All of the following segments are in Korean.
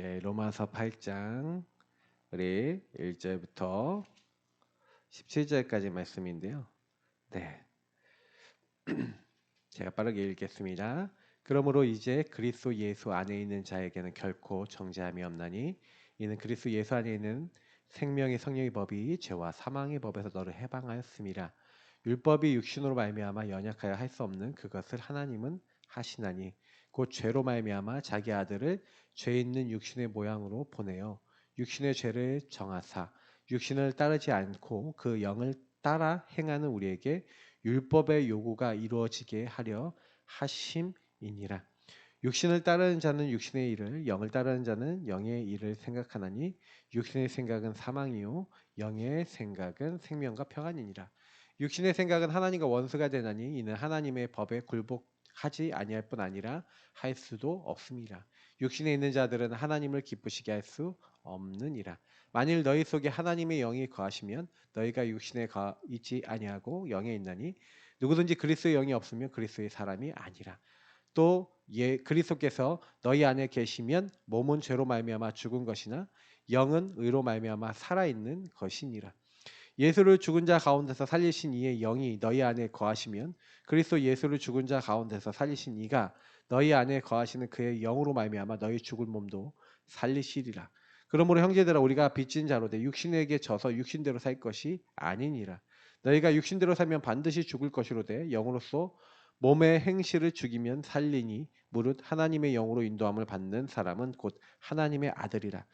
네, 로마서 8장 우리 1절부터 17절까지 말씀인데요. 네, 제가 빠르게 읽겠습니다. 그러므로 이제 그리스도 예수 안에 있는 자에게는 결코 정죄함이 없나니 이는 그리스도 예수 안에 있는 생명의 성령의 법이 죄와 사망의 법에서 너를 해방하였음이라. 율법이 육신으로 말미암아 연약하여 할 수 없는 그것을 하나님은 하시나니 곧 죄로 말미암아 자기 아들을 죄 있는 육신의 모양으로 보내어 육신의 죄를 정하사 육신을 따르지 않고 그 영을 따라 행하는 우리에게 율법의 요구가 이루어지게 하려 하심이니라. 육신을 따르는 자는 육신의 일을, 영을 따르는 자는 영의 일을 생각하나니 육신의 생각은 사망이요 영의 생각은 생명과 평안이니라. 육신의 생각은 하나님과 원수가 되나니 이는 하나님의 법에 굴복하지 아니할 뿐 아니라 할 수도 없음이라. 육신에 있는 자들은 하나님을 기쁘시게 할 수 없느니라. 만일 너희 속에 하나님의 영이 거하시면 너희가 육신에 있지 아니하고 영에 있나니 누구든지 그리스도의 영이 없으면 그리스도의 사람이 아니라. 또 그리스도께서 너희 안에 계시면 몸은 죄로 말미암아 죽은 것이나 영은 의로 말미암아 살아 있는 것이니라. 예수를 죽은 자 가운데서 살리신 이의 영이 너희 안에 거하시면 그리스도 예수를 죽은 자 가운데서 살리신 이가 너희 안에 거하시는 그의 영으로 말미암아 너희 죽을 몸도 살리시리라. 그러므로 형제들아 우리가 빚진 자로 돼 육신에게 져서 육신대로 살 것이 아니니라. 너희가 육신대로 살면 반드시 죽을 것이로 돼 영으로서 몸의 행실을 죽이면 살리니 무릇 하나님의 영으로 인도함을 받는 사람은 곧 하나님의 아들이라.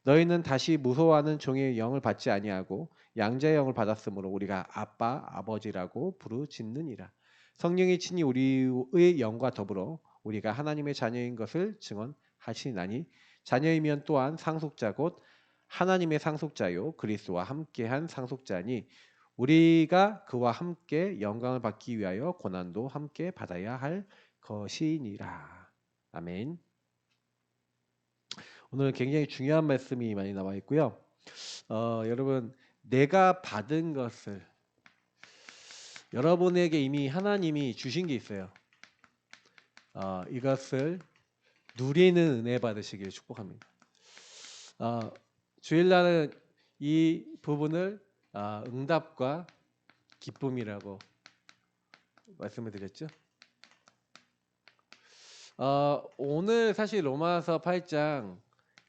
너희는 다시 무서워하는 종의 영을 받지 아니하고 양자의 영을 받았으므로 우리가 아빠 아버지라고 부르짖느니라. 성령이 친히 우리의 영과 더불어 우리가 하나님의 자녀인 것을 증언하시나니 자녀이면 또한 상속자 곧 하나님의 상속자요 그리스도와 함께한 상속자니 우리가 그와 함께 영광을 받기 위하여 고난도 함께 받아야 할 것이니라. 아멘. 오늘 굉장히 중요한 말씀이 많이 나와 있고요. 여러분 내가 받은 것을 여러분에게 이미 하나님이 주신 게 있어요. 이것을 누리는 은혜 받으시기를 축복합니다. 주일날은 이 부분을 응답과 기쁨이라고 말씀을 드렸죠. 오늘 사실 로마서 8장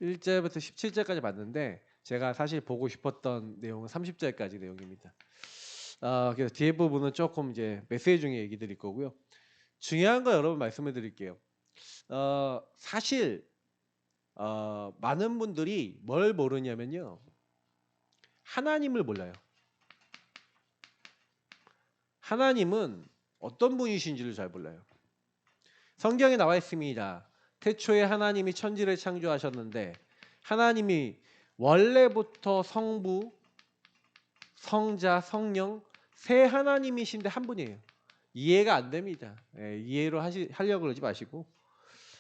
1절부터 17절까지 봤는데 제가 사실 보고 싶었던 내용은 30절까지 내용입니다. 그래서 뒤에 부분은 조금 이제 메시지 중에 얘기 드릴 거고요. 중요한 거 여러분 말씀을 드릴게요. 사실 많은 분들이 뭘 모르냐면요. 하나님을 몰라요. 하나님은 어떤 분이신지를 잘 몰라요. 성경에 나와 있습니다. 태초에 하나님이 천지를 창조하셨는데 하나님이 원래부터 성부, 성자, 성령 세 하나님이신데 한 분이에요. 이해가 안 됩니다. 이해로 하려고 그러지 마시고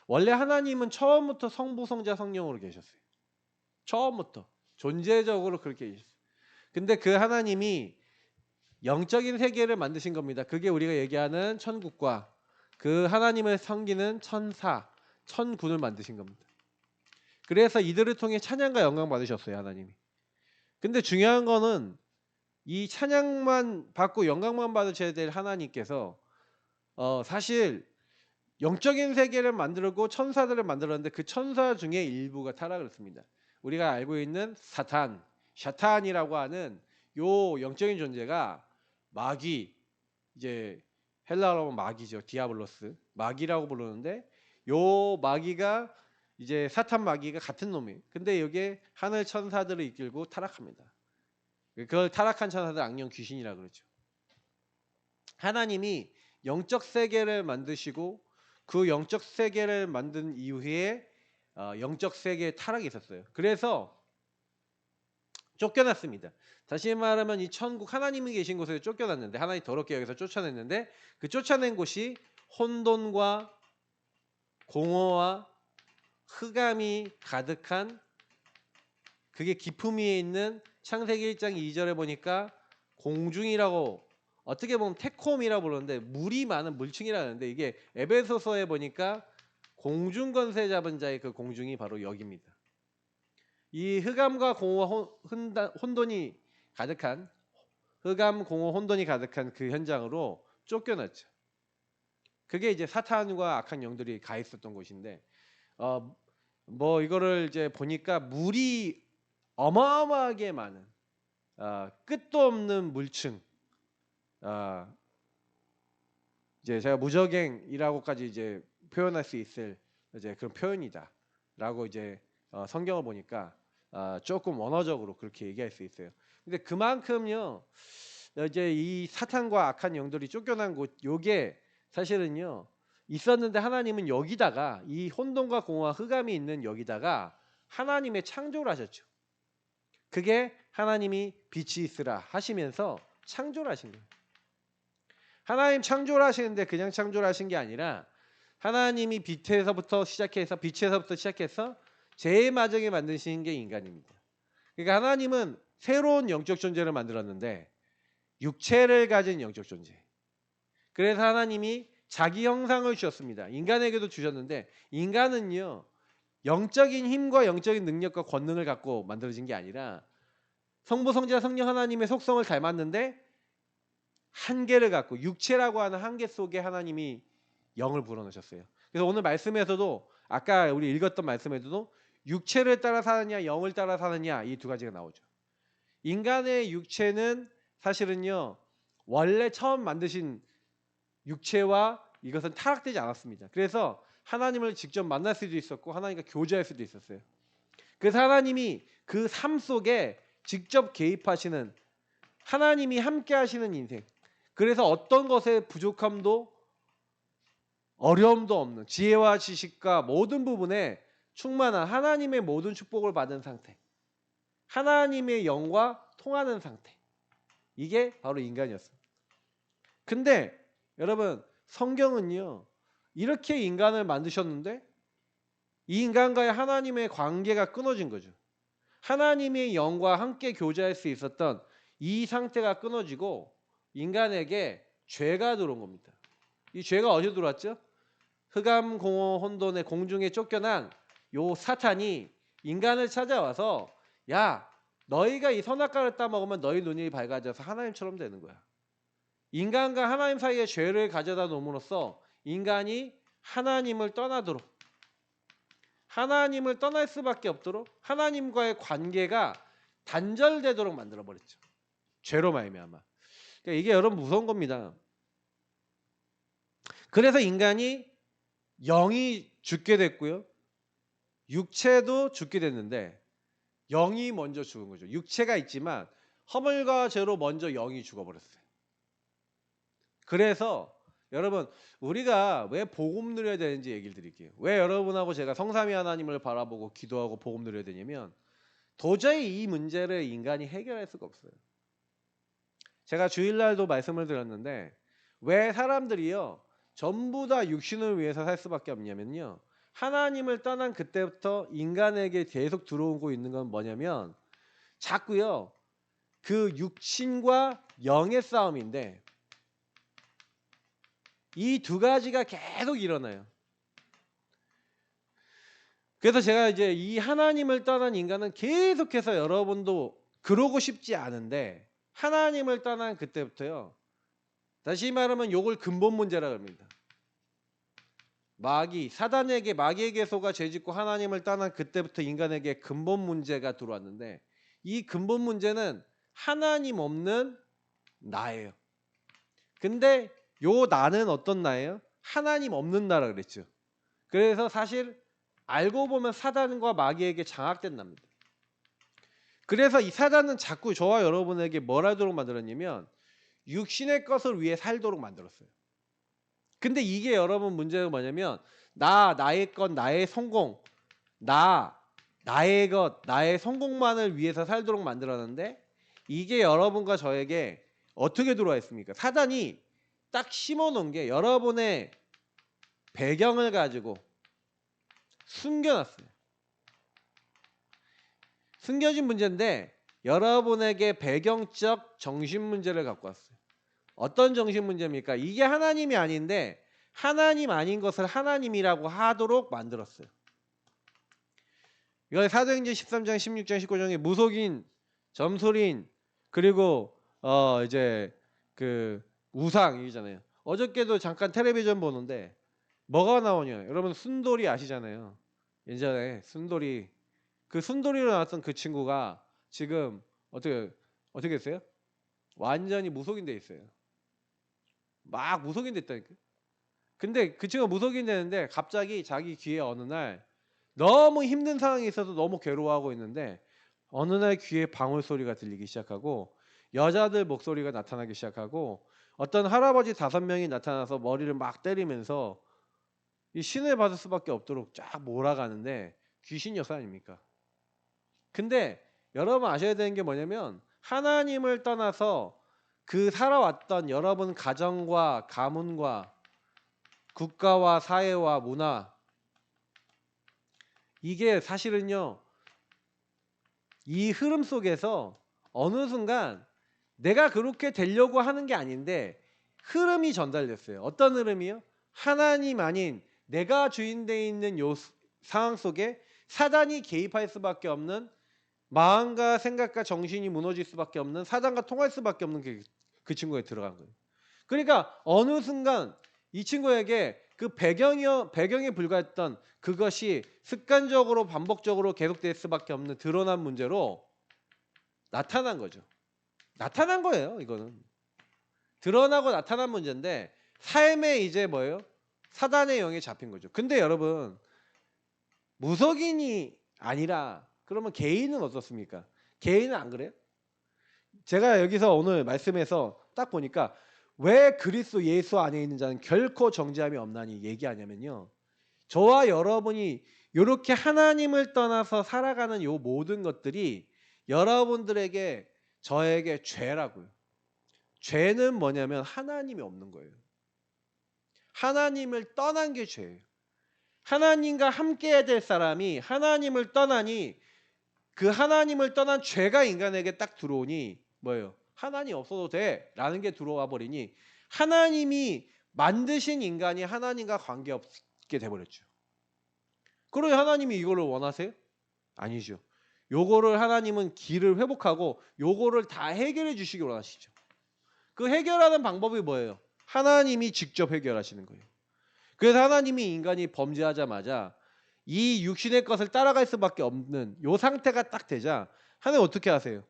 원래 하나님은 처음부터 성부, 성자, 성령으로 계셨어요. 처음부터 존재적으로 그렇게 계셨어요. 근데 그 하나님이 영적인 세계를 만드신 겁니다. 그게 우리가 얘기하는 천국과 그 하나님을 섬기는 천사, 천군을 만드신 겁니다. 그래서 이들을 통해 찬양과 영광 받으셨어요, 하나님이. 근데 중요한 거는 이 찬양만 받고 영광만 받으셔야 될 하나님께서 사실 영적인 세계를 만들고 천사들을 만들었는데 그 천사 중에 일부가 타락을 했습니다. 우리가 알고 있는 샤탄이라고 하는 요 영적인 존재가 마귀, 이제 헬라어로 하면 마귀죠. 디아블로스. 마귀라고 부르는데 요 마귀가 이제 사탄 마귀가 같은 놈이에요. 근데 여기에 하늘 천사들을 이끌고 타락합니다. 그걸 타락한 천사들 악령 귀신이라 그러죠. 하나님이 영적 세계를 만드시고 그 영적 세계를 만든 이후에 영적 세계에 타락이 있었어요. 그래서 쫓겨났습니다. 다시 말하면 이 천국 하나님이 계신 곳에 쫓겨났는데 하나님이 더럽게 여기서 쫓아냈는데 그 쫓아낸 곳이 혼돈과 공허와 흑암이 가득한 그게 깊음 위에 있는 창세기 1장 2절에 보니까 공중이라고 어떻게 보면 테콤이라고 부르는데 물이 많은 물층이라는데 이게 에베소서에 보니까 공중 권세 잡은 자의 그 공중이 바로 여기입니다. 이 흑암과 공허와 혼돈이 가득한 흑암, 공허, 혼돈이 가득한 그 현장으로 쫓겨났죠. 그게 이제 사탄과 악한 영들이 가 있었던 곳인데 뭐 이거를 이제 보니까 물이 어마어마하게 많은 끝도 없는 물층 이제 제가 무적행이라고까지 이제 표현할 수 있을 이제 그런 표현이다라고 이제 성경을 보니까 조금 원어적으로 그렇게 얘기할 수 있어요. 근데 그만큼요 이제 이 사탄과 악한 영들이 쫓겨난 곳 요게 사실은요 있었는데 하나님은 여기다가 이 혼돈과 공허와 흑암이 있는 여기다가 하나님의 창조를 하셨죠. 그게 하나님이 빛이 있으라 하시면서 창조를 하신 거예요. 하나님 창조를 하시는데 그냥 창조를 하신 게 아니라 하나님이 빛에서부터 시작해서 제일 마지막에 만드신 게 인간입니다. 그러니까 하나님은 새로운 영적 존재를 만들었는데 육체를 가진 영적 존재. 그래서 하나님이 자기 형상을 주셨습니다. 인간에게도 주셨는데 인간은요 영적인 힘과 영적인 능력과 권능을 갖고 만들어진 게 아니라 성부 성자 성령 하나님의 속성을 닮았는데 한계를 갖고 육체라고 하는 한계 속에 하나님이 영을 불어넣으셨어요. 그래서 오늘 말씀에서도 아까 우리 읽었던 말씀에서도 육체를 따라 사느냐 영을 따라 사느냐 이 두 가지가 나오죠. 인간의 육체는 사실은요 원래 처음 만드신 육체와 이것은 타락되지 않았습니다. 그래서 하나님을 직접 만날 수도 있었고 하나님과 교제할 수도 있었어요. 그래서 하나님이 그 삶 속에 직접 개입하시는 하나님이 함께 하시는 인생. 그래서 어떤 것의 부족함도 어려움도 없는 지혜와 지식과 모든 부분에 충만한 하나님의 모든 축복을 받은 상태. 하나님의 영과 통하는 상태. 이게 바로 인간이었습니다. 근데 여러분 성경은요 이렇게 인간을 만드셨는데 이 인간과의 하나님의 관계가 끊어진 거죠. 하나님의 영과 함께 교제할 수 있었던 이 상태가 끊어지고 인간에게 죄가 들어온 겁니다. 이 죄가 어디서 들어왔죠? 흑암 공허 혼돈의 공중에 쫓겨난 요 사탄이 인간을 찾아와서 야 너희가 이 선악과를 따먹으면 너희 눈이 밝아져서 하나님처럼 되는 거야. 인간과 하나님 사이에 죄를 가져다 놓음으로써 인간이 하나님을 떠나도록 하나님을 떠날 수밖에 없도록 하나님과의 관계가 단절되도록 만들어버렸죠. 죄로 말미암아. 그러니까 이게 여러분 무서운 겁니다. 그래서 인간이 영이 죽게 됐고요. 육체도 죽게 됐는데 영이 먼저 죽은 거죠. 육체가 있지만 허물과 죄로 먼저 영이 죽어버렸어요. 그래서 여러분 우리가 왜 복음 누려야 되는지 얘기를 드릴게요. 왜 여러분하고 제가 성삼위 하나님을 바라보고 기도하고 복음 누려야 되냐면 도저히 이 문제를 인간이 해결할 수가 없어요. 제가 주일날도 말씀을 드렸는데 왜 사람들이요 전부 다 육신을 위해서 살 수밖에 없냐면요 하나님을 떠난 그때부터 인간에게 계속 들어오고 있는 건 뭐냐면 자꾸요 그 육신과 영의 싸움인데 이 두 가지가 계속 일어나요. 그래서 제가 이제 이 하나님을 떠난 인간은 계속해서 여러분도 그러고 싶지 않은데 하나님을 떠난 그때부터요. 다시 말하면 요걸 근본 문제라고 합니다. 사단에게 마귀에게 속아 죄짓고 하나님을 떠난 그때부터 인간에게 근본 문제가 들어왔는데 이 근본 문제는 하나님 없는 나예요. 근데 요 나는 어떤 나예요? 하나님 없는 나라 그랬죠. 그래서 사실 알고 보면 사단과 마귀에게 장악된 납니다. 그래서 이 사단은 자꾸 저와 여러분에게 뭘 하도록 만들었냐면 육신의 것을 위해 살도록 만들었어요. 근데 이게 여러분 문제가 뭐냐면 나의 것, 나의 성공, 나의 것, 나의 성공만을 위해서 살도록 만들었는데 이게 여러분과 저에게 어떻게 들어와 있습니까? 사단이 딱 심어놓은 게 여러분의 배경을 가지고 숨겨놨어요. 숨겨진 문제인데 여러분에게 배경적 정신 문제를 갖고 왔어요. 어떤 정신 문제입니까? 이게 하나님이 아닌데 하나님 아닌 것을 하나님이라고 하도록 만들었어요. 이거 사도행전 13장, 16장, 19장에 무속인, 점술인, 그리고 이제 그 우상이잖아요. 어저께도 잠깐 텔레비전 보는데 뭐가 나오냐? 여러분 순돌이 아시잖아요. 예전에 순돌이, 그 순돌이로 나왔던 그 친구가 지금 어떻게 됐어요? 완전히 무속인 돼 있어요. 막 무속인 됐다니까. 근데 그 친구가 무속인 되는데 갑자기 자기 귀에 어느 날 너무 힘든 상황이 있어서 너무 괴로워하고 있는데 어느 날 귀에 방울 소리가 들리기 시작하고 여자들 목소리가 나타나기 시작하고 어떤 할아버지 5명이 나타나서 머리를 막 때리면서 이 신을 받을 수밖에 없도록 쫙 몰아가는데 귀신 역사 아닙니까? 근데 여러분 아셔야 되는 게 뭐냐면 하나님을 떠나서 그 살아왔던 여러분 가정과 가문과 국가와 사회와 문화, 이게 사실은요 이 흐름 속에서 어느 순간 내가 그렇게 되려고 하는 게 아닌데 흐름이 전달됐어요. 어떤 흐름이요? 하나님 아닌 내가 주인되어 있는 요 상황 속에 사단이 개입할 수밖에 없는, 마음과 생각과 정신이 무너질 수밖에 없는, 사단과 통할 수밖에 없는 그 친구에 들어간 거예요. 그러니까 어느 순간 이 친구에게 그 배경에 불과했던 그것이 습관적으로 반복적으로 계속될 수밖에 없는 드러난 문제로 나타난 거죠. 나타난 거예요. 이거는 드러나고 나타난 문제인데 삶에 이제 뭐예요? 사단의 영에 잡힌 거죠. 근데 여러분 무속인이 아니라 그러면 개인은 어떻습니까? 개인은 안 그래요? 제가 여기서 오늘 말씀에서 딱 보니까 왜 그리스도 예수 안에 있는 자는 결코 정죄함이 없나니 얘기하냐면요. 저와 여러분이 이렇게 하나님을 떠나서 살아가는 요 모든 것들이 여러분들에게, 저에게 죄라고요. 죄는 뭐냐면 하나님이 없는 거예요. 하나님을 떠난 게 죄예요. 하나님과 함께해야 될 사람이 하나님을 떠나니 그 하나님을 떠난 죄가 인간에게 딱 들어오니 뭐예요? 하나님 없어도 돼 라는 게 들어와 버리니 하나님이 만드신 인간이 하나님과 관계없게 돼버렸죠. 그러니 하나님이 이거를 원하세요? 아니죠. 요거를 하나님은 길을 회복하고 요거를 다 해결해 주시기 원하시죠. 그 해결하는 방법이 뭐예요? 하나님이 직접 해결하시는 거예요. 그래서 하나님이 인간이 범죄하자마자 이 육신의 것을 따라갈 수밖에 없는 요 상태가 딱 되자 하나님 어떻게 하세요?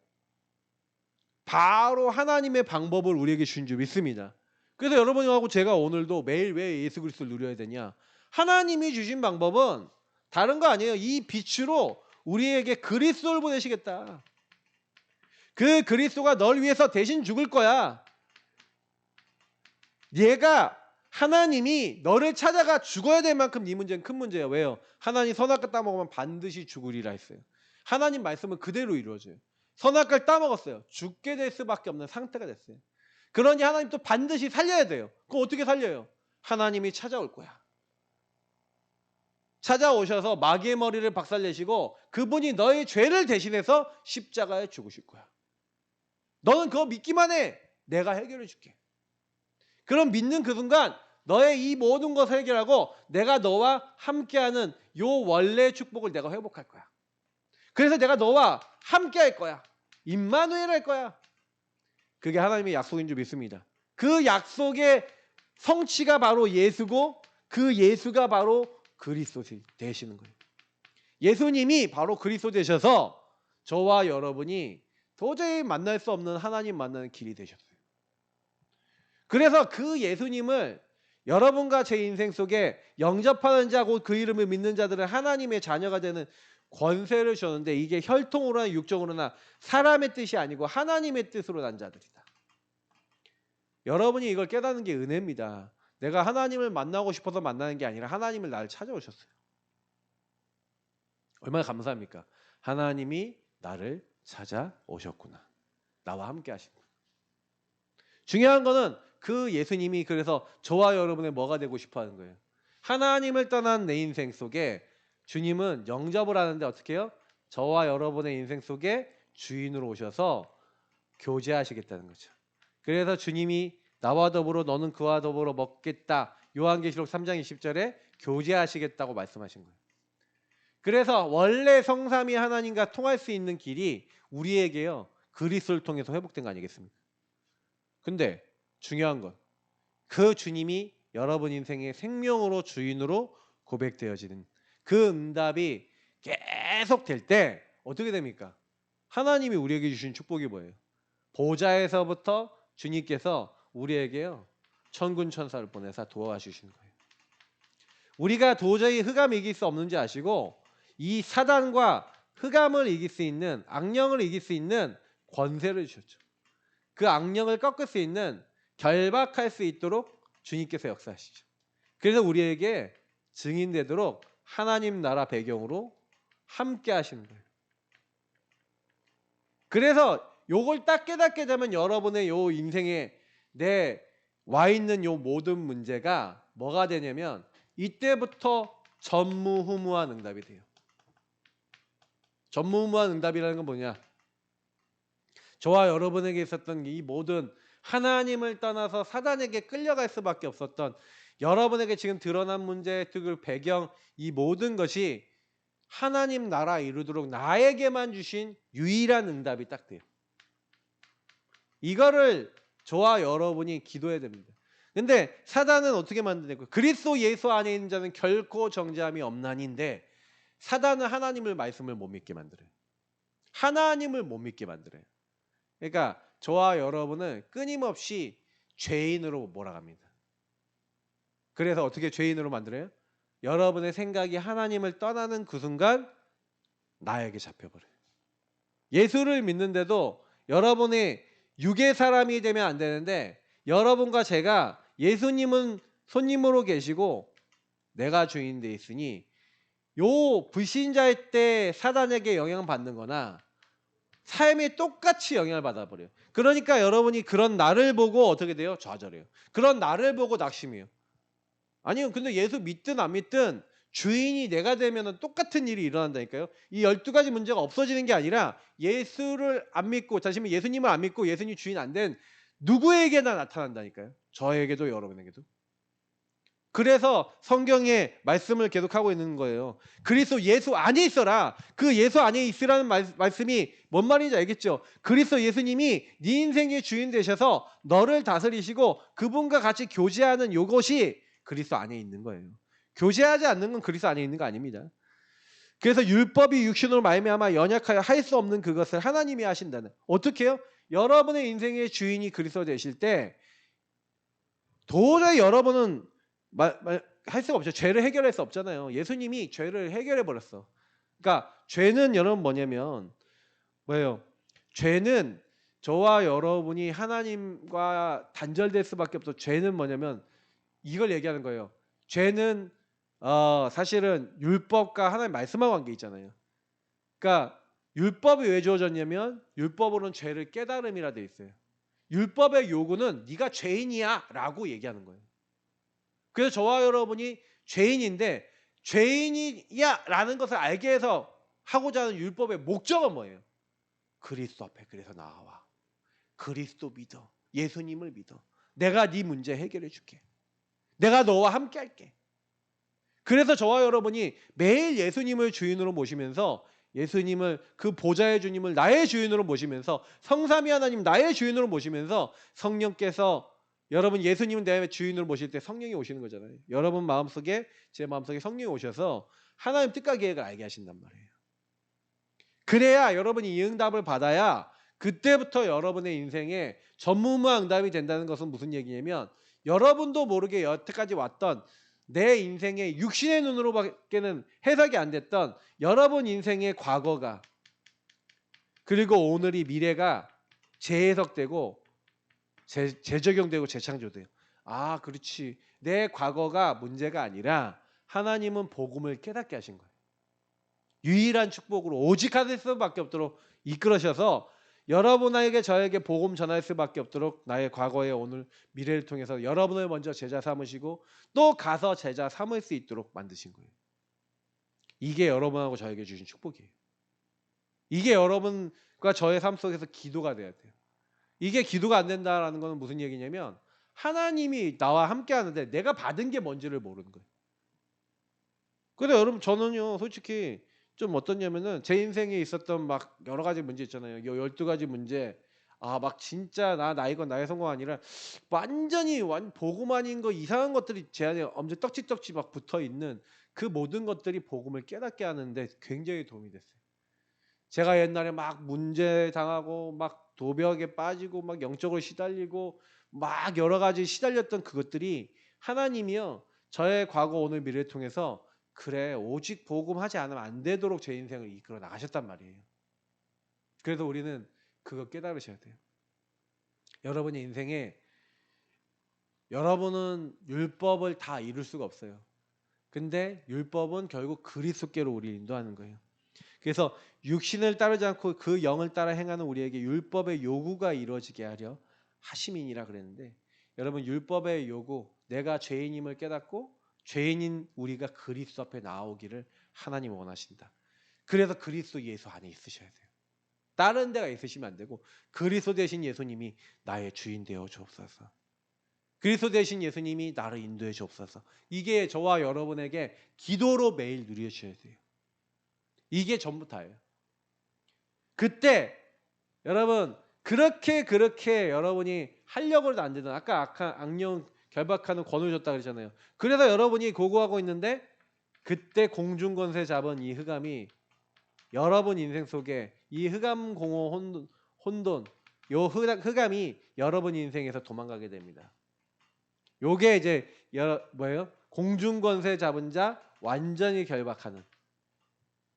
바로 하나님의 방법을 우리에게 주신 줄 믿습니다. 그래서 여러분하고 제가 오늘도 매일 왜 예수 그리스도를 누려야 되냐? 하나님이 주신 방법은 다른 거 아니에요. 이 빛으로 우리에게 그리스도를 보내시겠다. 그 그리스도가 널 위해서 대신 죽을 거야. 얘가 하나님이 너를 찾아가 죽어야 될 만큼 네 문제는 큰 문제예요. 왜요? 하나님 선악과 따먹으면 반드시 죽으리라 했어요. 하나님 말씀은 그대로 이루어져요. 선악과를 따먹었어요. 죽게 될 수밖에 없는 상태가 됐어요. 그러니 하나님 또 반드시 살려야 돼요. 그럼 어떻게 살려요? 하나님이 찾아올 거야. 찾아오셔서 마귀의 머리를 박살내시고 그분이 너의 죄를 대신해서 십자가에 죽으실 거야. 너는 그거 믿기만 해. 내가 해결해 줄게. 그럼 믿는 그 순간 너의 이 모든 것을 해결하고 내가 너와 함께하는 요 원래 축복을 내가 회복할 거야. 그래서 내가 너와 함께할 거야. 임마누엘 할 거야. 그게 하나님의 약속인 줄 믿습니다. 그 약속의 성취가 바로 예수고 그 예수가 바로 그리스도 되시는 거예요. 예수님이 바로 그리스도 되셔서 저와 여러분이 도저히 만날 수 없는 하나님 만나는 길이 되셨어요. 그래서 그 예수님을 여러분과 제 인생 속에 영접하는 자고 그 이름을 믿는 자들은 하나님의 자녀가 되는 권세를 주셨는데 이게 혈통으로나 육정으로나 사람의 뜻이 아니고 하나님의 뜻으로 난 자들이다. 여러분이 이걸 깨닫는 게 은혜입니다. 내가 하나님을 만나고 싶어서 만나는 게 아니라 하나님을 나를 찾아오셨어요. 얼마나 감사합니까? 하나님이 나를 찾아오셨구나. 나와 함께 하신다. 중요한 거는 그 예수님이 그래서 저와 여러분의 뭐가 되고 싶어 하는 거예요. 하나님을 떠난 내 인생 속에 주님은 영접을 하는데 어떻게 해요? 저와 여러분의 인생 속에 주인으로 오셔서 교제하시겠다는 거죠. 그래서 주님이 나와 더불어 너는 그와 더불어 먹겠다. 요한계시록 3장 20절에 교제하시겠다고 말씀하신 거예요. 그래서 원래 성삼위 하나님과 통할 수 있는 길이 우리에게요. 그리스도를 통해서 회복된 거 아니겠습니까? 근데 중요한 건 그 주님이 여러분 인생의 생명으로 주인으로 고백되어지는 그 응답이 계속 될 때 어떻게 됩니까? 하나님이 우리에게 주신 축복이 뭐예요? 보좌에서부터 주님께서 우리에게요. 천군 천사를 보내사 도와주시는 거예요. 우리가 도저히 흑암을 이길 수 없는지 아시고 이 사단과 흑암을 이길 수 있는 악령을 이길 수 있는 권세를 주셨죠. 그 악령을 꺾을 수 있는 결박할 수 있도록 주님께서 역사하시죠. 그래서 우리에게 증인되도록 하나님 나라 배경으로 함께 하시는 거예요. 그래서 요걸 딱 깨닫게 되면 여러분의 요 인생에 내 와 있는 요 모든 문제가 뭐가 되냐면 이때부터 전무후무한 응답이 돼요. 전무후무한 응답이라는 건 뭐냐? 저와 여러분에게 있었던 이 모든 하나님을 떠나서 사단에게 끌려갈 수밖에 없었던 여러분에게 지금 드러난 문제, 그 배경, 이 모든 것이 하나님 나라 이루도록 나에게만 주신 유일한 응답이 딱 돼요. 이거를 저와 여러분이 기도해야 됩니다. 근데 사단은 어떻게 만드냐고요? 그리스도 예수 안에 있는 자는 결코 정죄함이 없나니인데 사단은 하나님을 말씀을 못 믿게 만들어요. 하나님을 못 믿게 만들어요. 그러니까 저와 여러분은 끊임없이 죄인으로 몰아갑니다. 그래서 어떻게 죄인으로 만들어요? 여러분의 생각이 하나님을 떠나는 그 순간 나에게 잡혀버려요. 예수를 믿는데도 여러분이 육의 사람이 되면 안 되는데 여러분과 제가 예수님은 손님으로 계시고 내가 주인 돼 있으니 요 불신자일 때 사단에게 영향받는 거나 삶이 똑같이 영향을 받아버려요. 그러니까 여러분이 그런 나를 보고 어떻게 돼요? 좌절해요. 그런 나를 보고 낙심해요. 아니요. 근데 예수 믿든 안 믿든 주인이 내가 되면 똑같은 일이 일어난다니까요. 이 12가지 문제가 없어지는 게 아니라 예수를 안 믿고 자신이 예수님을 안 믿고 예수님 주인 안 된 누구에게나 나타난다니까요. 저에게도 여러분에게도. 그래서 성경에 말씀을 계속하고 있는 거예요. 그리스도 예수 안에 있어라. 그 예수 안에 있으라는 말씀이 뭔 말인지 알겠죠? 그리스도 예수님이 네 인생의 주인 되셔서 너를 다스리시고 그분과 같이 교제하는 요것이 그리스도 안에 있는 거예요. 교제하지 않는 건 그리스도 안에 있는 거 아닙니다. 그래서 율법이 육신으로 말미암아 연약하여 할 수 없는 그것을 하나님이 하신다는. 어떻게 해요? 여러분의 인생의 주인이 그리스도 되실 때 도저히 여러분은 할 수가 없죠. 죄를 해결할 수 없잖아요. 예수님이 죄를 해결해 버렸어. 그러니까 죄는 여러분 뭐냐면 뭐예요? 죄는 저와 여러분이 하나님과 단절될 수밖에 없어. 죄는 뭐냐면 이걸 얘기하는 거예요. 죄는 사실은 율법과 하나님 말씀하고 관계 있잖아요. 그러니까 율법이 왜 주어졌냐면 율법으로는 죄를 깨달음이라 돼 있어요. 율법의 요구는 네가 죄인이야라고 얘기하는 거예요. 그래서 저와 여러분이 죄인인데 죄인이야라는 것을 알게 해서 하고자 하는 율법의 목적은 뭐예요? 그리스도 앞에 그래서 나와. 그리스도 믿어. 예수님을 믿어. 내가 네 문제 해결해 줄게. 내가 너와 함께 할게. 그래서 저와 여러분이 매일 예수님을 주인으로 모시면서 예수님을 그 보좌의 주님을 나의 주인으로 모시면서 성삼위 하나님 나의 주인으로 모시면서 성령께서 여러분 예수님은 내 주인으로 모실 때 성령이 오시는 거잖아요. 여러분 마음속에 제 마음속에 성령이 오셔서 하나님 뜻과 계획을 알게 하신단 말이에요. 그래야 여러분이 이 응답을 받아야 그때부터 여러분의 인생에 전무후무한 응답이 된다는 것은 무슨 얘기냐면 여러분도 모르게 여태까지 왔던 내 인생의 육신의 눈으로밖에는 해석이 안 됐던 여러분 인생의 과거가 그리고 오늘이 미래가 재해석되고 재적용되고 재창조돼요. 아, 그렇지. 내 과거가 문제가 아니라 하나님은 복음을 깨닫게 하신 거예요. 유일한 축복으로 오직 하실 수밖에 없도록 이끌으셔서 여러분에게 저에게 복음 전할 수밖에 없도록 나의 과거의 오늘 미래를 통해서 여러분을 먼저 제자 삼으시고 또 가서 제자 삼을 수 있도록 만드신 거예요. 이게 여러분하고 저에게 주신 축복이에요. 이게 여러분과 저의 삶 속에서 기도가 돼야 돼요. 이게 기도가 안 된다라는 것은 무슨 얘기냐면 하나님이 나와 함께 하는데 내가 받은 게 뭔지를 모르는 거예요. 근데 여러분 저는요 솔직히 좀 어떠냐면은 제 인생에 있었던 막 여러 가지 문제 있잖아요. 요 12가지 문제. 막 진짜 나 이건 나의 성공 아니라 완전히 복음 아닌 거 이상한 것들이 제 안에 엄청 떡지떡지 막 붙어 있는 그 모든 것들이 복음을 깨닫게 하는데 굉장히 도움이 됐어요. 제가 옛날에 막 문제 당하고 막 도벽에 빠지고 막 영적으로 시달리고 막 여러 가지 시달렸던 그것들이 하나님이요 저의 과거 오늘 미래를 통해서 그래 오직 복음하지 않으면 안 되도록 제 인생을 이끌어 나가셨단 말이에요. 그래서 우리는 그거 깨달으셔야 돼요. 여러분의 인생에 여러분은 율법을 다 이룰 수가 없어요. 근데 율법은 결국 그리스도께로 우리를 인도하는 거예요. 그래서 육신을 따르지 않고 그 영을 따라 행하는 우리에게 율법의 요구가 이루어지게 하려 하심이니라 그랬는데 여러분 율법의 요구 내가 죄인임을 깨닫고 죄인인 우리가 그리스도 앞에 나오기를 하나님 원하신다. 그래서 그리스도 예수 안에 있으셔야 돼요. 다른 데가 있으시면 안 되고 그리스도 대신 예수님이 나의 주인 되어 주옵소서. 그리스도 대신 예수님이 나를 인도해 주옵소서. 이게 저와 여러분에게 기도로 매일 누리셔야 돼요. 이게 전부 다예요. 그때 여러분 그렇게 여러분이 하려고 해도 안 되던 아까 악령 결박하는 권을 줬다 그랬잖아요. 그래서 여러분이 고고하고 있는데 그때 공중권세 잡은 이 흑암이 여러분 인생 속에 이 흑암 공허 혼돈 요 흑암이 여러분 인생에서 도망가게 됩니다. 요게 이제 뭐예요? 공중권세 잡은 자 완전히 결박하는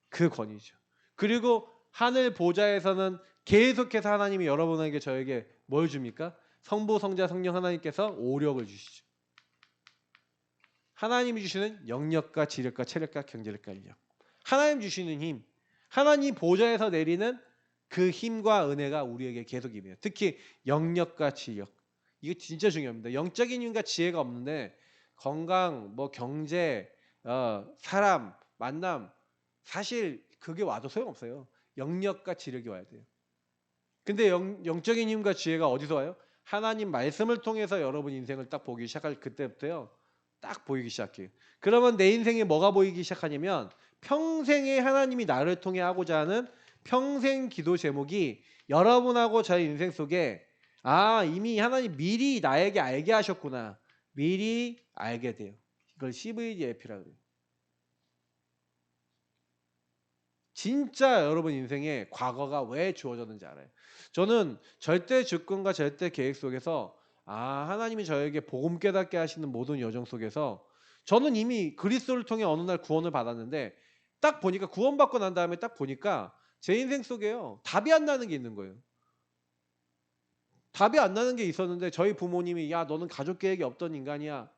그 권위죠. 그리고 하늘 보좌에서는 계속해서 하나님이 여러분에게 저에게 뭘 줍니까? 성부, 성자, 성령 하나님께서 오력을 주시죠. 하나님이 주시는 영력과 지력과 체력과 경제력과 인력. 하나님 주시는 힘. 하나님 보좌에서 내리는 그 힘과 은혜가 우리에게 계속 임해요. 특히 영력과 지력. 이거 진짜 중요합니다. 영적인 힘과 지혜가 없는데 건강, 뭐 경제, 사람, 만남 사실 그게 와도 소용없어요. 영력과 지력이 와야 돼요. 근데 영적인 힘과 지혜가 어디서 와요? 하나님 말씀을 통해서 여러분 인생을 딱 보기 시작할 그때부터요. 딱 보이기 시작해요. 그러면 내 인생에 뭐가 보이기 시작하냐면 평생에 하나님이 나를 통해 하고자 하는 평생 기도 제목이 여러분하고 저의 인생 속에 이미 하나님 미리 나에게 알게 하셨구나. 미리 알게 돼요. 이걸 CVDF라고 해요. 진짜 여러분 인생에 과거가 왜 주어졌는지 알아요. 저는 절대 주권과 절대 계획 속에서 하나님이 저에게 복음 깨닫게 하시는 모든 여정 속에서 저는 이미 그리스도를 통해 어느 날 구원을 받았는데 딱 보니까 구원받고 난 다음에 딱 보니까 제 인생 속에요. 답이 안 나는 게 있는 거예요. 답이 안 나는 게 있었는데 저희 부모님이 야 너는 가족 계획이 없던 인간이야.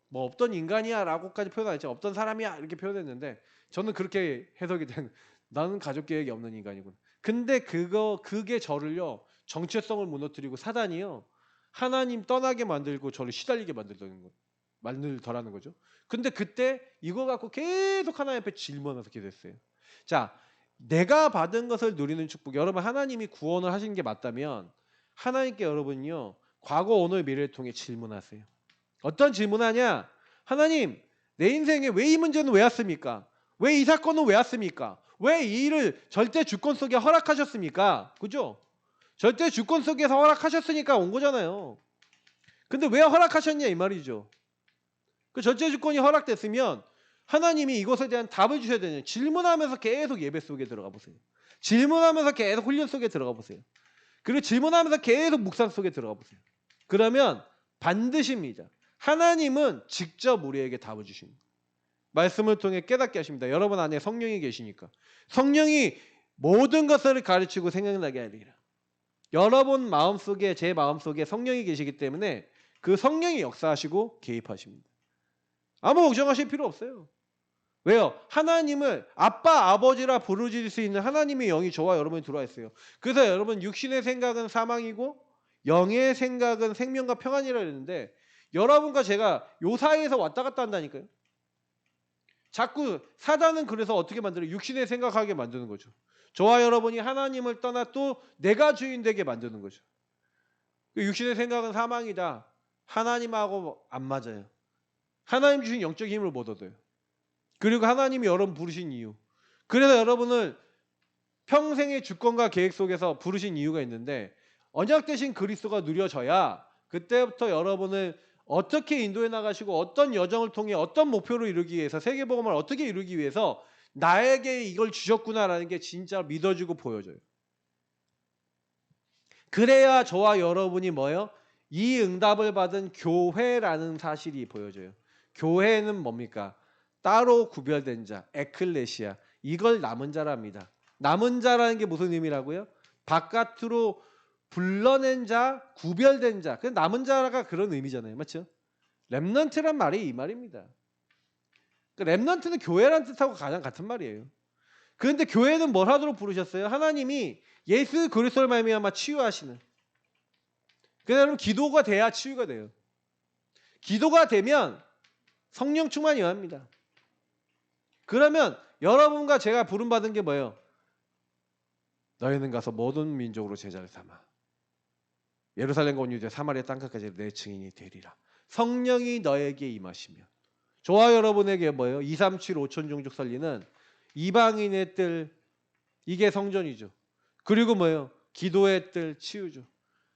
뭐 없던 인간이야 라고까지 표현 안 했죠. 없던 사람이야 이렇게 표현했는데 저는 그렇게 해석이 된 나는 가족 계획이 없는 인간이구나. 근데 그게 저를요 정체성을 무너뜨리고 사단이요 하나님 떠나게 만들고 저를 시달리게 만들더라는 거죠. 근데 그때 이거 갖고 계속 하나님 앞에 질문하면서 기도했어요. 자, 내가 받은 것을 누리는 축복. 여러분 하나님이 구원을 하신 게 맞다면 하나님께 여러분요 과거 오늘 미래를 통해 질문하세요. 어떤 질문하냐? 하나님, 내 인생에 왜 이 문제는 왜 왔습니까? 왜 이 사건은 왜 왔습니까? 왜 이 일을 절대 주권 속에 허락하셨습니까? 그죠? 절대 주권 속에서 허락하셨으니까 온 거잖아요. 근데 왜 허락하셨냐 이 말이죠. 그 절대 주권이 허락됐으면 하나님이 이것에 대한 답을 주셔야 되는 질문하면서 계속 예배 속에 들어가 보세요. 질문하면서 계속 훈련 속에 들어가 보세요. 그리고 질문하면서 계속 묵상 속에 들어가 보세요. 그러면 반드시입니다. 하나님은 직접 우리에게 답을 주십니다. 말씀을 통해 깨닫게 하십니다. 여러분 안에 성령이 계시니까. 성령이 모든 것을 가르치고 생각나게 하리라. 여러분 마음속에 제 마음속에 성령이 계시기 때문에 그 성령이 역사하시고 개입하십니다. 아무 걱정하실 필요 없어요. 왜요? 하나님을 아빠 아버지라 부르실 수 있는 하나님의 영이 저와 여러분이 들어와 있어요. 그래서 여러분 육신의 생각은 사망이고 영의 생각은 생명과 평안이라 했는데 여러분과 제가 요 사이에서 왔다 갔다 한다니까요. 자꾸 사단은 그래서 어떻게 만들어요? 육신의 생각하게 만드는 거죠. 저와 여러분이 하나님을 떠나 또 내가 주인 되게 만드는 거죠. 육신의 생각은 사망이다. 하나님하고 안 맞아요. 하나님 주신 영적 힘을 못 얻어요. 그리고 하나님이 여러분 부르신 이유 그래서 여러분을 평생의 주권과 계획 속에서 부르신 이유가 있는데 언약 되신 그리스도가 누려져야 그때부터 여러분을 어떻게 인도해 나가시고 어떤 여정을 통해 어떤 목표를 이루기 위해서 세계복음을 어떻게 이루기 위해서 나에게 이걸 주셨구나라는 게 진짜 믿어지고 보여져요. 그래야 저와 여러분이 뭐예요? 이 응답을 받은 교회라는 사실이 보여져요. 교회는 뭡니까? 따로 구별된 자, 에클레시아. 이걸 남은 자랍니다. 남은 자라는 게 무슨 의미라고요? 바깥으로 불러낸 자, 구별된 자. 그 남은 자가 그런 의미잖아요. 맞죠? 렘넌트란 말이 이 말입니다. 그 렘넌트는 교회란 뜻하고 가장 같은 말이에요. 그런데 교회는 뭘 하도록 부르셨어요? 하나님이 예수 그리스도를 말미암아 치유하시는. 그러면 기도가 돼야 치유가 돼요. 기도가 되면 성령 충만이 합니다. 그러면 여러분과 제가 부름받은 게 뭐예요? 너희는 가서 모든 민족으로 제자를 삼아 예루살렘과 온 유대 사마리아 땅끝까지 내 증인이 되리라. 성령이 너에게 임하시면 저와 여러분에게 뭐예요? 2, 3, 7, 5천 종족 살리는 이방인의 뜰, 이게 성전이죠. 그리고 뭐예요? 기도의 뜰, 치유죠.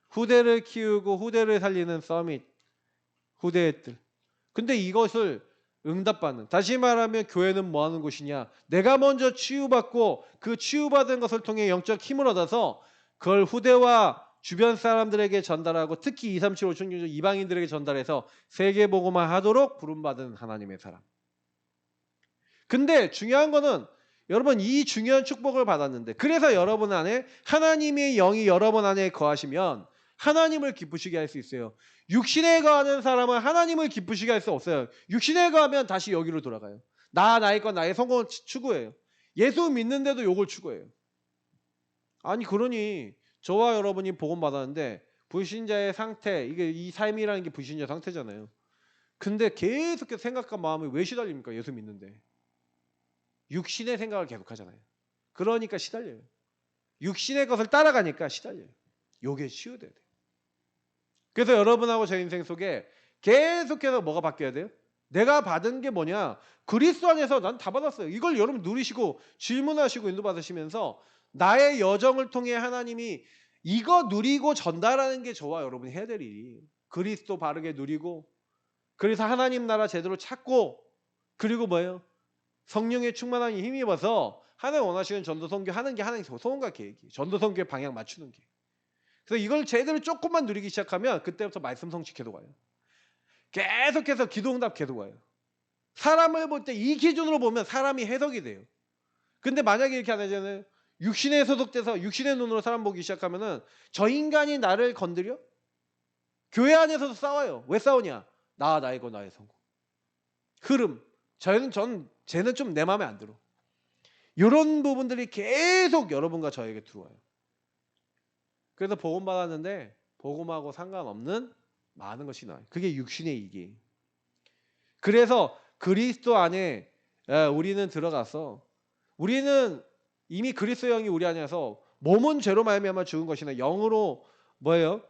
후대를 키우고 후대를 살리는 서밋, 후대의 뜰. 근데 이것을 응답받는, 다시 말하면 교회는 뭐 하는 곳이냐? 내가 먼저 치유받고 그 치유받은 것을 통해 영적 힘을 얻어서 그걸 후대와 주변 사람들에게 전달하고 특히 2, 3, 7, 5천 종족 이방인들에게 전달해서 세계복음화 하도록 부름받은 하나님의 사람. 근데 중요한 거는 여러분 이 중요한 축복을 받았는데 그래서 여러분 안에 하나님의 영이 여러분 안에 거하시면 하나님을 기쁘시게 할 수 있어요. 육신에 거하는 사람은 하나님을 기쁘시게 할 수 없어요. 육신에 거하면 다시 여기로 돌아가요. 나의 것 나의 성공을 추구해요. 예수 믿는데도 요걸 추구해요. 아니 그러니 저와 여러분이 복음 받았는데 불신자의 상태, 이게 이 삶이라는 게 불신자 상태잖아요. 근데 계속해서 생각과 마음이 왜 시달립니까? 예수 믿는데. 육신의 생각을 계속 하잖아요. 그러니까 시달려요. 육신의 것을 따라가니까 시달려요. 요게 치유돼야 돼요. 그래서 여러분하고 제 인생 속에 계속해서 뭐가 바뀌어야 돼요? 내가 받은 게 뭐냐? 그리스도 안에서 난 다 받았어요. 이걸 여러분 누리시고 질문하시고 인도받으시면서 나의 여정을 통해 하나님이 이거 누리고 전달하는 게 저와 여러분이 해야 될 일이. 그리스도 바르게 누리고 그래서 하나님 나라 제대로 찾고 그리고 뭐예요? 성령의 충만한 힘이 입어서 하나님 원하시는 전도 선교 하는 게 하나님의 소원과 계획이에요. 전도 선교의 방향 맞추는 게. 그래서 이걸 제대로 조금만 누리기 시작하면 그때부터 말씀 성취 계속 와요. 계속해서 기도 응답 계속 와요. 사람을 볼 때 이 기준으로 보면 사람이 해석이 돼요. 근데 만약에 이렇게 안 하잖아요. 육신에 소속돼서 육신의 눈으로 사람 보기 시작하면은 저 인간이 나를 건드려? 교회 안에서도 싸워요. 왜 싸우냐? 나의 거 나의 성공. 흐름. 쟤는 좀 내 마음에 안 들어. 이런 부분들이 계속 여러분과 저에게 들어와요. 그래서 복음 받았는데 복음하고 상관없는 많은 것이 나와요. 그게 육신의 이익이에요. 그래서 그리스도 안에 우리는 들어가서 우리는 이미 그리스도 영이 우리 안에서 몸은 죄로 말미암아 죽은 것이나 영으로 뭐예요?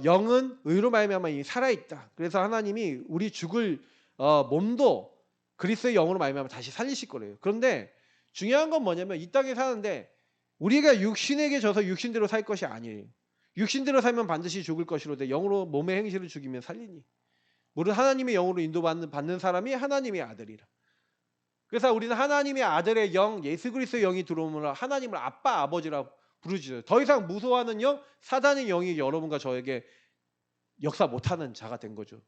영은 의로 말미암아 이미 살아있다. 그래서 하나님이 우리 죽을 몸도 그리스도의 영으로 말미암아 다시 살리실 거래요. 그런데 중요한 건 뭐냐면 이 땅에 사는데 우리가 육신에게 져서 육신대로 살 것이 아니에요. 육신대로 살면 반드시 죽을 것이로되 영으로 몸의 행실을 죽이면 살리니. 우리는 하나님의 영으로 인도받는 사람이 하나님의 아들이라. 그래서 우리는 하나님의 아들의 영, 예수 그리스도의 영이 들어오면 하나님을 아빠, 아버지라 부르죠. 더 이상 무서워하는 영, 사단의 영이 여러분과 저에게 역사 못하는 자가 된 거죠.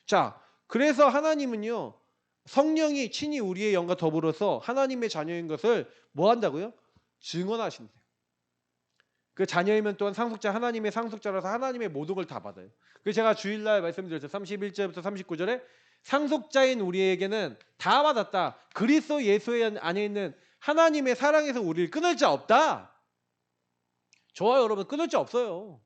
자, 그래서 하나님은요. 성령이 친히 우리의 영과 더불어서 하나님의 자녀인 것을 뭐 한다고요? 증언하신대요. 그 자녀이면 또한 상속자, 하나님의 상속자라서 하나님의 모든 걸 다 받아요. 그래서 제가 주일날 말씀드렸죠. 31절부터 39절에 상속자인 우리에게는 다 받았다. 그리스도 예수 안에 있는 하나님의 사랑에서 우리를 끊을 자 없다. 저와 여러분 끊을 자 없어요.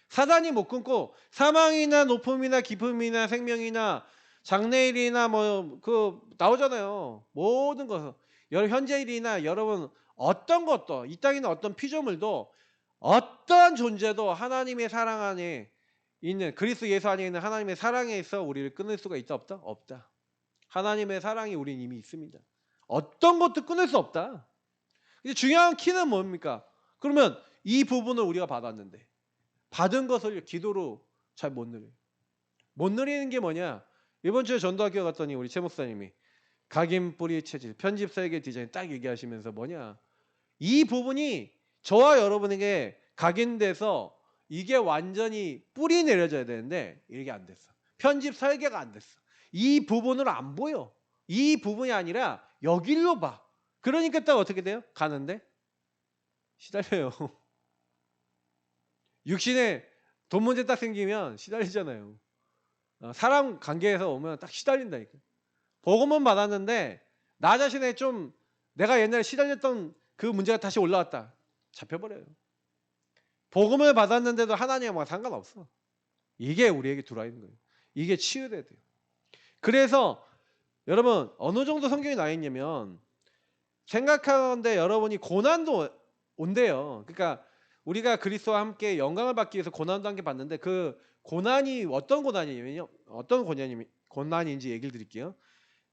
사단이 못 끊고 사망이나 높음이나 깊음이나 생명이나 장래일이나 뭐 그 나오잖아요. 모든 것은 현재일이나 여러분 어떤 것도 이 땅에 있는 어떤 피조물도 어떤 존재도 하나님의 사랑 안에 있는 그리스도 예수 안에 있는 하나님의 사랑에서 우리를 끊을 수가 있다 없다? 없다. 하나님의 사랑이 우리는 이미 있습니다. 어떤 것도 끊을 수 없다. 이제 중요한 키는 뭡니까? 그러면 이 부분을 우리가 받았는데 받은 것을 기도로 잘 못 누려요. 못 누리는 게 뭐냐? 이번 주에 전도학교 갔더니 우리 최 목사님이 각인 뿌리 체질, 편집 설계 디자인 딱 얘기하시면서 뭐냐? 이 부분이 저와 여러분에게 각인돼서 이게 완전히 뿌리 내려져야 되는데 이게 안 됐어. 편집 설계가 안 됐어. 이 부분으로 안 보여. 이 부분이 아니라 여길로 봐. 그러니까 딱 어떻게 돼요? 가는데 시달려요. 육신에 돈 문제 딱 생기면 시달리잖아요. 사람 관계에서 오면 딱 시달린다니까. 복음은 받았는데 나 자신의 좀 내가 옛날에 시달렸던 그 문제가 다시 올라왔다. 잡혀버려요. 복음을 받았는데도 하나님과 상관없어. 이게 우리에게 들어와 있는 거예요. 이게 치유돼야 돼요. 그래서 여러분 어느 정도 성경이 나와 있냐면 생각하는데 여러분이 고난도 온대요. 그러니까 우리가 그리스도와 함께 영광을 받기 위해서 고난도 함께 받는데 그 고난이 어떤 고난이냐면요. 어떤 고난인지 얘기를 드릴게요.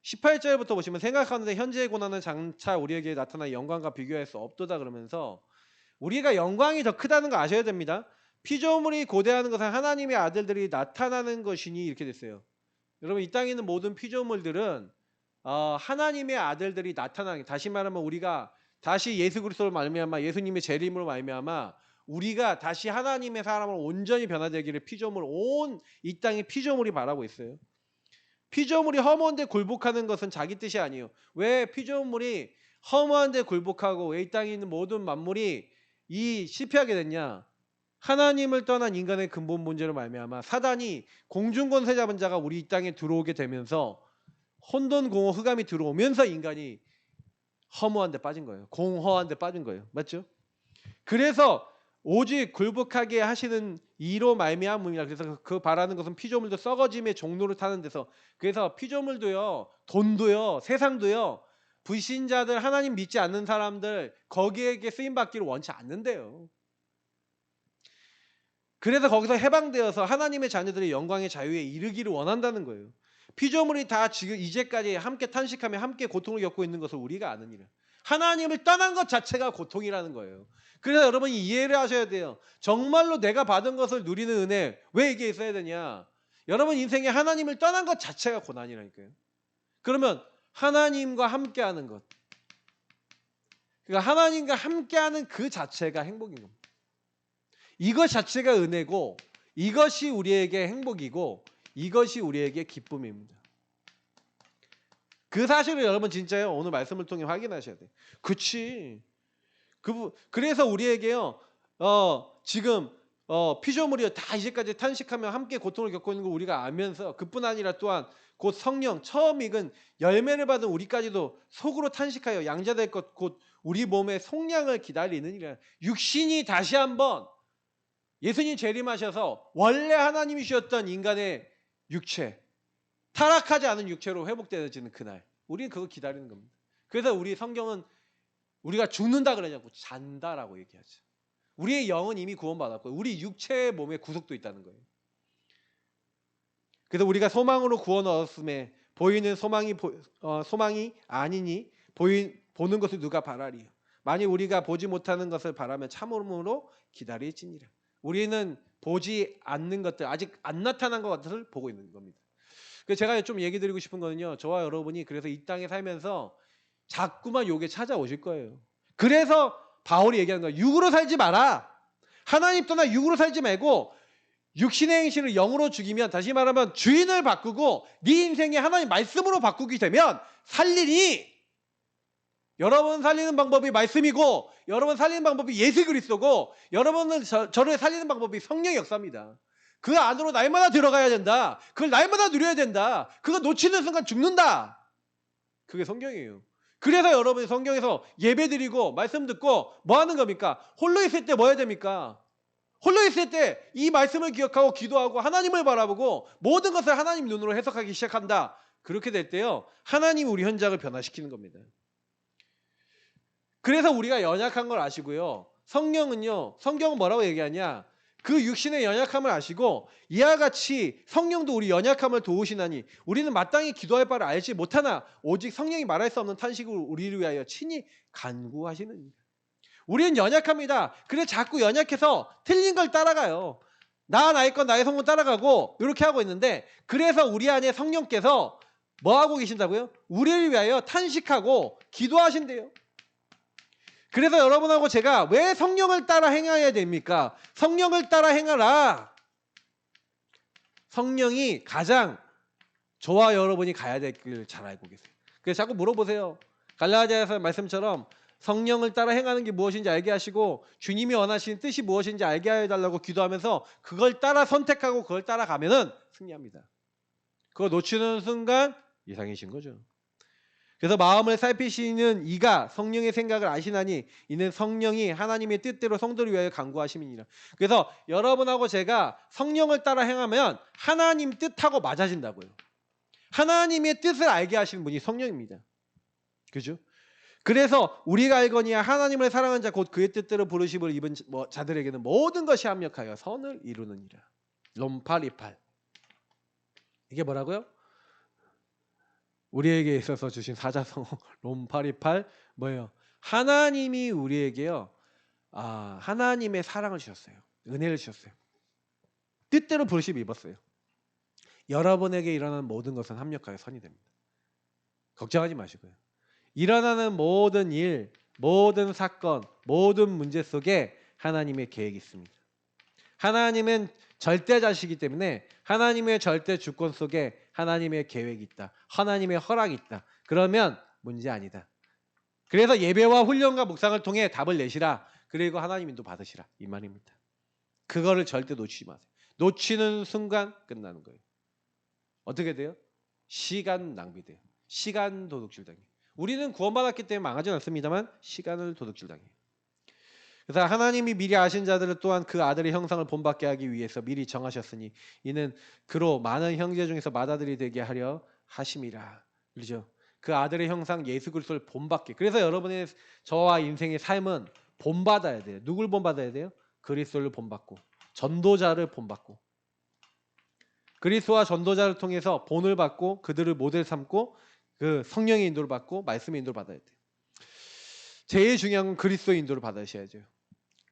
18절부터 보시면 생각하는데 현재의 고난은 장차 우리에게 나타난 영광과 비교할 수 없도다 그러면서 우리가 영광이 더 크다는 거 아셔야 됩니다. 피조물이 고대하는 것은 하나님의 아들들이 나타나는 것이니 이렇게 됐어요. 여러분 이 땅에 있는 모든 피조물들은 하나님의 아들들이 나타나는 게 다시 말하면 우리가 다시 예수 그리스도로 말미암아 예수님의 재림으로 말미암아 우리가 다시 하나님의 사람으로 온전히 변화되기를 피조물 온 이 땅의 피조물이 바라고 있어요. 피조물이 허무한데 굴복하는 것은 자기 뜻이 아니에요. 왜 피조물이 허무한데 굴복하고 왜 이 땅에 있는 모든 만물이 이 실패하게 됐냐? 하나님을 떠난 인간의 근본 문제로 말미암아 사단이 공중권세 잡은 자가 우리 이 땅에 들어오게 되면서 혼돈 공허 흑암이 들어오면서 인간이 허무한 데 빠진 거예요. 공허한 데 빠진 거예요. 맞죠? 그래서 오직 굴복하게 하시는 이로 말미암음이라. 그래서 그 바라는 것은 피조물도 썩어짐의 종로를 타는 데서 그래서 피조물도요 돈도요 세상도요 불신자들 하나님 믿지 않는 사람들 거기에게 쓰임받기를 원치 않는데요. 그래서 거기서 해방되어서 하나님의 자녀들의 영광의 자유에 이르기를 원한다는 거예요. 피조물이 다 지금 이제까지 함께 탄식하며 함께 고통을 겪고 있는 것을 우리가 아느니라. 하나님을 떠난 것 자체가 고통이라는 거예요. 그래서 여러분이 이해를 하셔야 돼요. 정말로 내가 받은 것을 누리는 은혜 왜 이게 있어야 되냐? 여러분 인생에 하나님을 떠난 것 자체가 고난이라니까요. 그러면 하나님과 함께하는 것, 그러니까 하나님과 함께하는 그 자체가 행복인 겁니다. 이것 자체가 은혜고 이것이 우리에게 행복이고 이것이 우리에게 기쁨입니다. 그 사실을 여러분 진짜요 오늘 말씀을 통해 확인하셔야 돼요. 그치? 그래서 우리에게요 지금 피조물이 다 이제까지 탄식하며 함께 고통을 겪고 있는 걸 우리가 알면서 그뿐 아니라 또한 곧 성령 처음 익은 열매를 받은 우리까지도 속으로 탄식하여 양자될 것 곧 우리 몸의 속량을 기다리느니라. 육신이 다시 한번 예수님 재림하셔서 원래 하나님이셨던 인간의 육체, 타락하지 않은 육체로 회복되어지는 그날 우리는 그거 기다리는 겁니다. 그래서 우리 성경은 우리가 죽는다 그러냐고 잔다라고 얘기하죠. 우리의 영은 이미 구원받았고 우리 육체의 몸에 구속도 있다는 거예요. 그래서 우리가 소망으로 구원 얻었음에 보이는 소망이 아니니 보는 것을 누가 바라리요. 만일 우리가 보지 못하는 것을 바라면 참음으로 기다릴지니라. 우리는 보지 않는 것들 아직 안 나타난 것을 보고 있는 겁니다. 그래서 제가 좀 얘기 드리고 싶은 거는요. 저와 여러분이 그래서 이 땅에 살면서 자꾸만 요게 찾아오실 거예요. 그래서 바울이 얘기하는 거예요. 육으로 살지 마라. 하나님 떠나 육으로 살지 말고 육신의 행실을 영으로 죽이면 다시 말하면 주인을 바꾸고 네 인생에 하나님 말씀으로 바꾸게 되면 살리니 여러분 살리는 방법이 말씀이고 여러분 살리는 방법이 예수 그리스도고 여러분은 저를 살리는 방법이 성령의 역사입니다. 그 안으로 날마다 들어가야 된다. 그걸 날마다 누려야 된다. 그거 놓치는 순간 죽는다. 그게 성경이에요. 그래서 여러분이 성경에서 예배 드리고 말씀 듣고 뭐 하는 겁니까? 홀로 있을 때 뭐 해야 됩니까? 홀로 있을 때 이 말씀을 기억하고 기도하고 하나님을 바라보고 모든 것을 하나님 눈으로 해석하기 시작한다. 그렇게 될 때요. 하나님이 우리 현장을 변화시키는 겁니다. 그래서 우리가 연약한 걸 아시고요. 성경은 뭐라고 얘기하냐? 그 육신의 연약함을 아시고 이와 같이 성령도 우리 연약함을 도우시나니 우리는 마땅히 기도할 바를 알지 못하나 오직 성령이 말할 수 없는 탄식으로 우리를 위하여 친히 간구하시느니라. 우리는 연약합니다. 그래서 자꾸 연약해서 틀린 걸 따라가요. 나의 것 나의 성공 따라가고 이렇게 하고 있는데, 그래서 우리 안에 성령께서 뭐 하고 계신다고요? 우리를 위하여 탄식하고 기도하신대요. 그래서 여러분하고 제가 왜 성령을 따라 행해야 됩니까? 성령을 따라 행하라. 성령이 가장 저와 여러분이 가야 될 길 잘 알고 계세요. 그래서 자꾸 물어보세요. 갈라디아서 말씀처럼 성령을 따라 행하는 게 무엇인지 알게 하시고 주님이 원하시는 뜻이 무엇인지 알게 해달라고 기도하면서 그걸 따라 선택하고 그걸 따라가면은 승리합니다. 그거 놓치는 순간 이상이신 거죠. 그래서 마음을 살피시는 이가 성령의 생각을 아시나니 이는 성령이 하나님의 뜻대로 성도를 위하여 간구하심이니라. 그래서 여러분하고 제가 성령을 따라 행하면 하나님 뜻하고 맞아진다고요. 하나님의 뜻을 알게 하시는 분이 성령입니다. 그죠? 그래서 우리가 알거니와 하나님을 사랑하는 자 곧 그의 뜻대로 부르심을 입은 자들에게는 모든 것이 합력하여 선을 이루느니라. 롬파리팔. 이게 뭐라고요? 우리에게 있어서 주신 사자성어 롬파리팔 뭐예요? 하나님이 우리에게요, 하나님의 사랑을 주셨어요. 은혜를 주셨어요. 뜻대로 부르심 입었어요. 여러분에게 일어나는 모든 것은 합력하여 선이 됩니다. 걱정하지 마시고요. 일어나는 모든 일, 모든 사건, 모든 문제 속에 하나님의 계획이 있습니다. 하나님은 절대자시기 때문에 하나님의 절대 주권 속에 하나님의 계획이 있다. 하나님의 허락이 있다. 그러면 문제 아니다. 그래서 예배와 훈련과 묵상을 통해 답을 내시라. 그리고 하나님 인도 받으시라. 이 말입니다. 그거를 절대 놓치지 마세요. 놓치는 순간 끝나는 거예요. 어떻게 돼요? 시간 낭비돼요. 시간 도둑질 당해요. 우리는 구원받았기 때문에 망하지 않습니다만 시간을 도둑질 당해요. 그래서 하나님이 미리 아신 자들을 또한 그 아들의 형상을 본받게 하기 위해서 미리 정하셨으니 이는 그로 많은 형제 중에서 맏아들이 되게 하려 하심이라. 그렇죠? 그 아들의 형상 예수 그리스도를 본받게. 그래서 여러분의 저와 인생의 삶은 본받아야 돼요. 누굴 본받아야 돼요? 그리스도를 본받고 전도자를 본받고 그리스도와 전도자를 통해서 본을 받고 그들을 모델 삼고 그 성령의 인도를 받고 말씀의 인도를 받아야 돼요. 제일 중요한 건 그리스도의 인도를 받으셔야죠.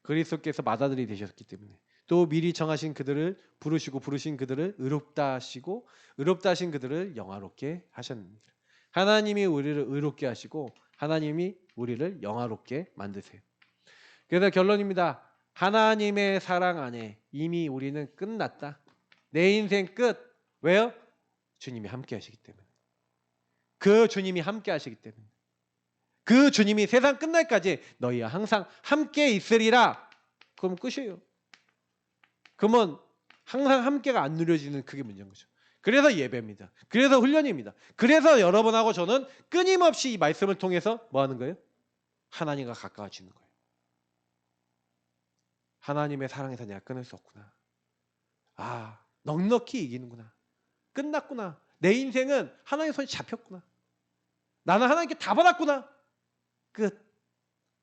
그리스도께서 맏아들이 되셨기 때문에 또 미리 정하신 그들을 부르시고 부르신 그들을 의롭다 하시고 의롭다 하신 그들을 영화롭게 하셨습니다. 하나님이 우리를 의롭게 하시고 하나님이 우리를 영화롭게 만드세요. 그래서 결론입니다. 하나님의 사랑 안에 이미 우리는 끝났다. 내 인생 끝. 왜요? 주님이 함께 하시기 때문에. 그 주님이 함께 하시기 때문에. 그 주님이 세상 끝날까지 너희와 항상 함께 있으리라. 그럼 끝이에요. 그러면 항상 함께가 안 누려지는 그게 문제인 거죠. 그래서 예배입니다. 그래서 훈련입니다. 그래서 여러분하고 저는 끊임없이 이 말씀을 통해서 뭐 하는 거예요? 하나님과 가까워지는 거예요. 하나님의 사랑에서 내가 끊을 수 없구나. 넉넉히 이기는구나. 끝났구나. 내 인생은 하나님의 손이 잡혔구나. 나는 하나님께 다 받았구나. 끝.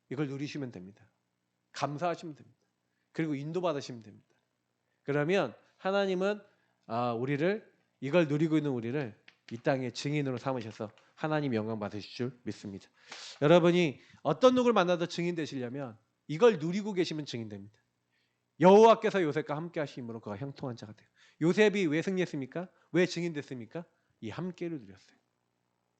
이걸 누리시면 됩니다. 감사하시면 됩니다. 그리고 인도받으시면 됩니다. 그러면 하나님은 우리를 이걸 누리고 있는 우리를 이 땅의 증인으로 삼으셔서 하나님 영광 받으실 줄 믿습니다. 여러분이 어떤 누구를 만나도 증인 되시려면 이걸 누리고 계시면 증인 됩니다. 여호와께서 요셉과 함께 하심으로 그가 형통한 자가 돼요. 요셉이 왜 승리했습니까? 왜 증인됐습니까? 이 함께를 누렸어요.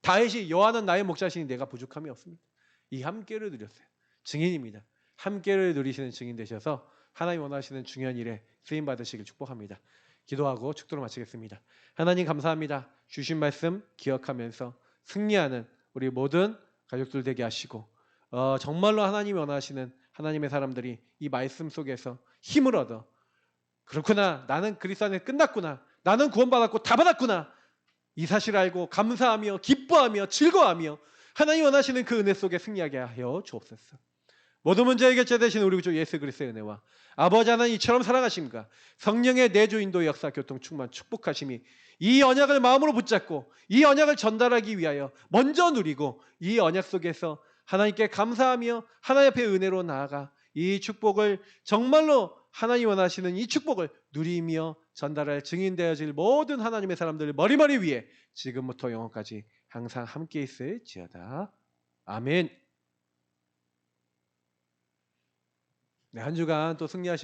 다윗이 여호와는 나의 목자시니 내가 부족함이 없습니다. 이 함께를 누렸어요. 증인입니다. 함께를 누리시는 증인 되셔서 하나님 원하시는 중요한 일에 쓰임 받으시길 축복합니다. 기도하고 축도로 마치겠습니다. 하나님 감사합니다. 주신 말씀 기억하면서 승리하는 우리 모든 가족들 되게 하시고 정말로 하나님이 원하시는 하나님의 사람들이 이 말씀 속에서 힘을 얻어 그렇구나. 나는 그리스도 안에 끝났구나. 나는 구원받았고 다 받았구나. 이 사실을 알고 감사하며 기뻐하며 즐거워하며 하나님 원하시는 그 은혜 속에 승리하게 하여 주옵소서. 모든 문제의 결제 되신 우리 주 예수 그리스도의 은혜와 아버지 하나님 이처럼 사랑하심과 성령의 내주 인도 역사 교통 충만 축복하심이 이 언약을 마음으로 붙잡고 이 언약을 전달하기 위하여 먼저 누리고 이 언약 속에서 하나님께 감사하며 하나님 앞에 은혜로 나아가 이 축복을 정말로 하나님 원하시는 이 축복을 누리며 전달할 증인되어질 모든 하나님의 사람들 머리머리 위에 지금부터 영원까지 항상 함께 있을지어다. 아멘. 네, 한 주간 또 승리하시